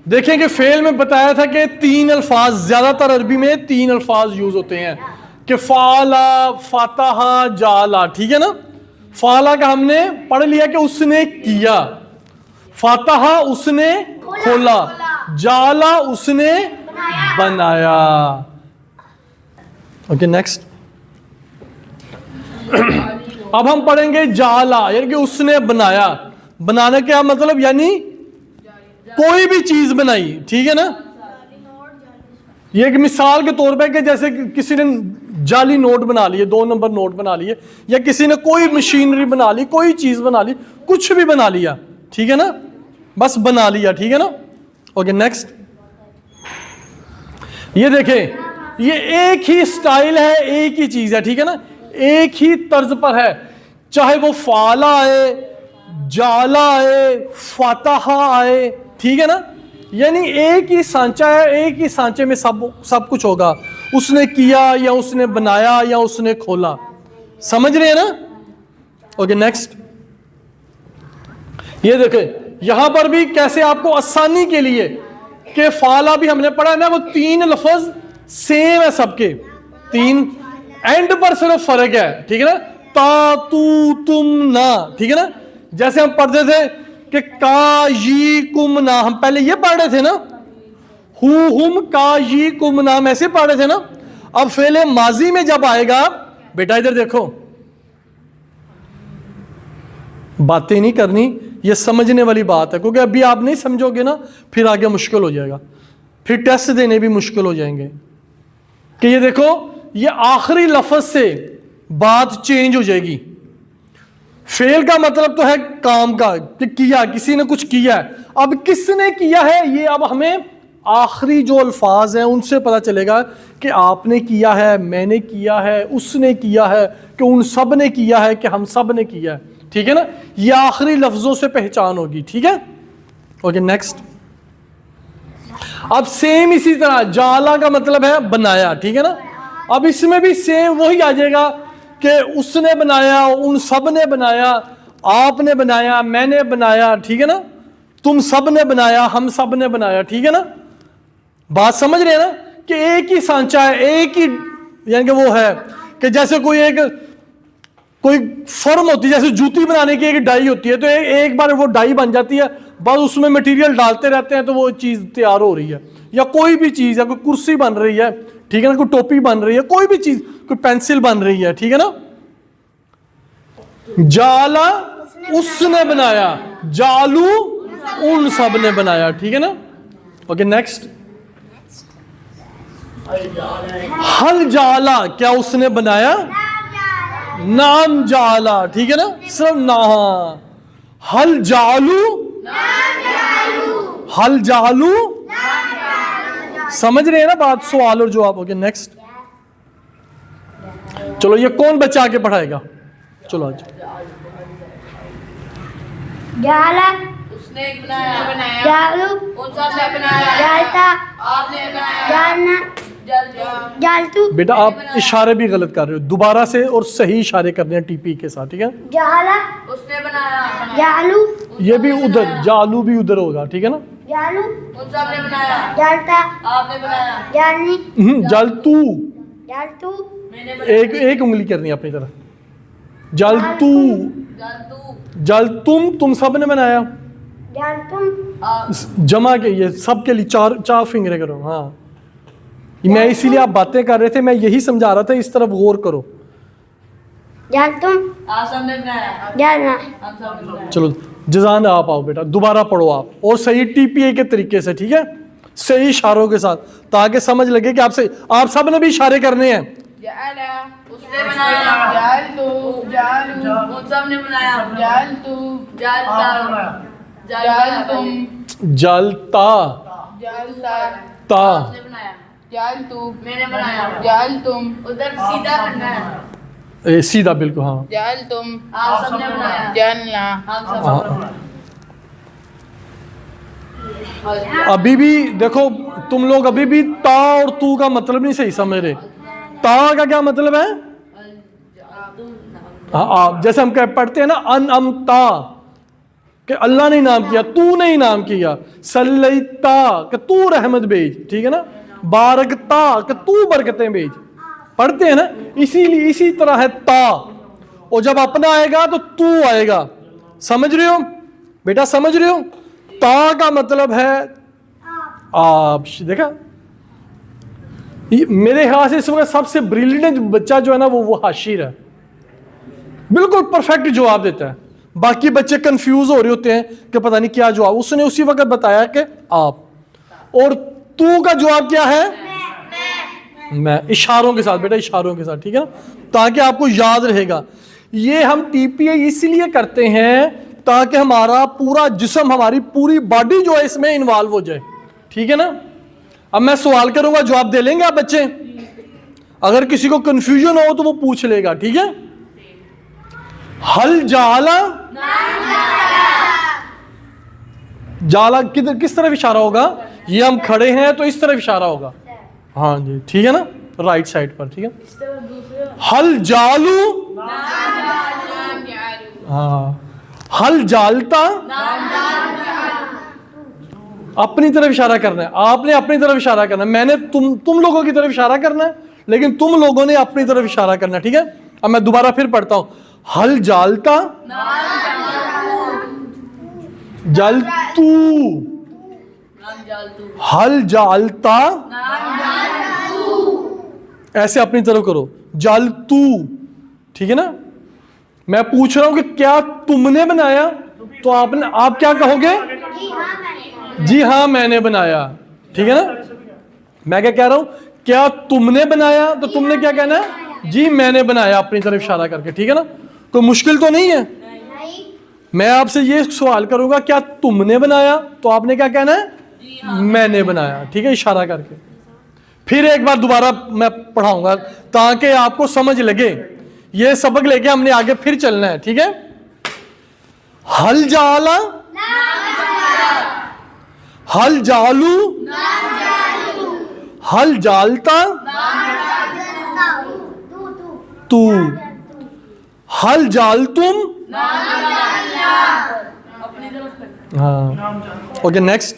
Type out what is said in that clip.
देखें कि फेल में बताया था कि 3 अल्फाज, ज्यादातर अरबी में 3 अल्फाज यूज होते हैं कि फाला, फातहा, जाला। ठीक है ना। फाला का हमने पढ़ लिया कि उसने किया, फातहा उसने खोला, जाला उसने बनाया। Okay next. अब हम पढ़ेंगे जाला, यानी कि उसने बनाया। बनाने का मतलब यानी कोई भी चीज बनाई। ठीक है ना। ये एक मिसाल के तौर पे कि जैसे किसी ने जाली नोट बना लिए, 2 नंबर नोट बना लिए, या किसी ने कोई मशीनरी बना ली, कोई चीज बना ली, कुछ भी बना लिया। ठीक है ना, बस बना लिया। ठीक है ना। Okay next. ये देखें, ये एक ही स्टाइल है, एक ही चीज है। ठीक है ना, एक ही तर्ज पर है, चाहे वो फाला आए, जाला आए, फातहा आए। ठीक है ना, यानी एक ही सांचा है, एक ही सांचे में सब कुछ होगा। उसने किया या उसने बनाया या उसने खोला। समझ रहे हैं ना। Okay next. ये देखें, यहां पर भी कैसे आपको आसानी के लिए कि फाला भी हमने पढ़ा ना, वो 3 लफ्ज सेम है सबके, 3 एंड पर सिर्फ फर्क है। ठीक है ना, ता, तू, तुम, ना। ठीक है ना, जैसे हम पढ़ते थे कि का, यी, कुम, ना, हम पहले ये पढ़ रहे थे ना, हु, हुम, का, यी, कुम, नाम, ऐसे पढ़ रहे थे ना। अब फेले माजी में जब आएगा, बेटा इधर देखो, बातें नहीं करनी, ये समझने वाली बात है, क्योंकि अभी आप नहीं समझोगे ना, फिर आगे मुश्किल हो जाएगा, फिर टेस्ट देने भी मुश्किल हो जाएंगे। कि ये देखो, ये आखिरी लफ्ज से बात चेंज हो जाएगी। फेल का मतलब तो है काम का, कि किया, किसी ने कुछ किया है। अब किसने किया है, ये अब हमें आखिरी जो अल्फाज हैं उनसे पता चलेगा कि आपने किया है, मैंने किया है, उसने किया है, कि उन सब ने किया है, कि हम सब ने किया है। ठीक है ना, ये आखिरी लफ्जों से पहचान होगी। ठीक है। Okay next. अब सेम इसी तरह जाला का मतलब है बनाया। ठीक है ना, अब इसमें भी सेम वही आ जाएगा कि उसने बनाया, उन सब ने बनाया, आपने बनाया, मैंने बनाया। ठीक है ना, तुम सब ने बनाया, हम सब ने बनाया। ठीक है ना, बात समझ रहे हैं ना, कि एक ही सांचा है, एक ही, यानी कि वो है कि जैसे कोई फर्म होती है, जैसे जूती बनाने की एक डाई होती है, तो एक बार वो डाई बन जाती है, बस उसमें मटेरियल डालते रहते हैं तो वो चीज तैयार हो रही है। या कोई भी चीज है, कोई कुर्सी बन रही है, ठीक है ना, कोई टोपी बन रही है, कोई भी चीज, कोई पेंसिल बन रही है। ठीक है ना, जाला उसने बनाया, जालू उन सब ने बनाया। ठीक है ना। Okay next. हल जाला, क्या उसने बनाया, नाम जाला। ठीक है ना, सिर्फ ना, हल जालू, हल जालू, समझ रहे हैं ना बात, सवाल और जवाब। Okay next. चलो, ये कौन बच्चा आके पढ़ाएगा, चलो आज। जाला उसने बनाया, जालू उन सब ने बनाया, जालता आपने बनाया, जालना जल जालतू बेटा आप इशारे भी गलत कर रहे हो, दोबारा से और सही इशारे करने हैं टीपी के साथ। ठीक है, जाला उसने बनाया, जालू ये भी उधर, जालू भी उधर होगा। ठीक है ना, जालू उन सब ने बनाया, जालता आपने बनाया, जालनी जलतू, जालतू मैंने बनाया, एक उंगली करनी है अपनी तरफ, जलतू, जल तू, जल तुम सब ने बनाया, जालतुम आप जमा के, ये सब के लिए चार फिंगरे करो। हाँ, मैं इसीलिए आप बातें कर रहे थे, मैं यही समझा रहा था, इस तरफ गौर करो। जालतुम सब ने बनाया, जालना हम सब ने बनाया। चलो जजान, आप आओ बेटा, दोबारा पढ़ो आप, और सही टीपीए के तरीके से। ठीक है, सही इशारों के साथ, ताकि समझ लगे कि आप सब ने भी इशारे करने हैं। उसने बनाया, जालतू जालू उन सब ने बनाया, जालतू जलता, जालतुम जलता, जालता ता, आपने बनाया, जालतू मैंने बनाया, जालतुम उधर सीधा करना है, सीधा बिल्कुल। हाँ जालतुम आप सब ने बनाया, जालना हम सब हाँ। ने बनाया। अभी भी देखो, तुम लोग अभी भी ता और तू का मतलब नहीं सही समझ रहे। ता का क्या मतलब है, हाँ, जैसे हम पढ़ते हैं ना, अन, अम, ता, कि अल्लाह ने इनाम किया, तूने इनाम किया। सल्लैता कि तू रहमत भेज, ठीक है ना। बारकता कि तू बरकतें भेज, पढ़ते हैं ना। इसीलिए इसी तरह है ता, और जब अपना आएगा तो तू आएगा। समझ रहे हो बेटा, समझ रहे हो? ता का मतलब है आप। देखा, मेरे ख्याल से इस वक्त सबसे ब्रिलियंट बच्चा जो है ना वो हाशिर है, बिल्कुल परफेक्ट जवाब देता है। बाकी बच्चे कंफ्यूज हो रहे होते हैं कि पता नहीं क्या जवाब। उसने उसी वक्त बताया कि आप। और तू का जवाब क्या है? मैं। इशारों के साथ बेटा, इशारों के साथ, ठीक है ना, ताकि आपको याद रहेगा। ये हम टीपीए इसलिए करते हैं ताकि हमारा पूरा जिस्म, हमारी पूरी बॉडी जो है इसमें इन्वॉल्व हो जाए, ठीक है ना। अब मैं सवाल करूंगा, जवाब दे लेंगे आप बच्चे? अगर किसी को कंफ्यूजन हो तो वो पूछ लेगा, ठीक है। हल जाला, जाला किधर, किस तरफ इशारा होगा? ये हम खड़े हैं तो इस तरफ इशारा होगा, हाँ जी, ठीक है ना, राइट साइड पर, ठीक है। हल जालू, हाँ। हल जालता, अपनी तरफ इशारा करना है, आपने अपनी तरफ इशारा करना है, मैंने तुम लोगों की तरफ इशारा करना है, लेकिन तुम लोगों ने अपनी तरफ इशारा करना है, ठीक है। अब मैं दोबारा फिर पढ़ता हूं। हल जालता, जल तू, हल जालता, ऐसे अपनी तरफ करो, जल तू, ठीक है ना। मैं पूछ रहा हूं कि क्या तुमने बनाया, तो आप क्या कहोगे? जी हाँ मैंने बनाया, ठीक है ना। मैं क्या कह रहा हूं? क्या तुमने बनाया, तो तुमने क्या कहना है? जी मैंने बनाया, अपनी तरफ इशारा करके, ठीक है ना। कोई मुश्किल तो नहीं है। मैं आपसे ये सवाल करूंगा, क्या तुमने बनाया, तो आपने क्या कहना है? मैंने बनाया, ठीक है, इशारा करके। फिर एक बार दोबारा मैं पढ़ाऊंगा ताकि आपको समझ लगे। ये सबक लेके हमने आगे फिर चलना है, ठीक है। हल जाला, हल जालू, हल जालता, तू, हल जाल तुम, अपनी तरफ हाँ। Okay next.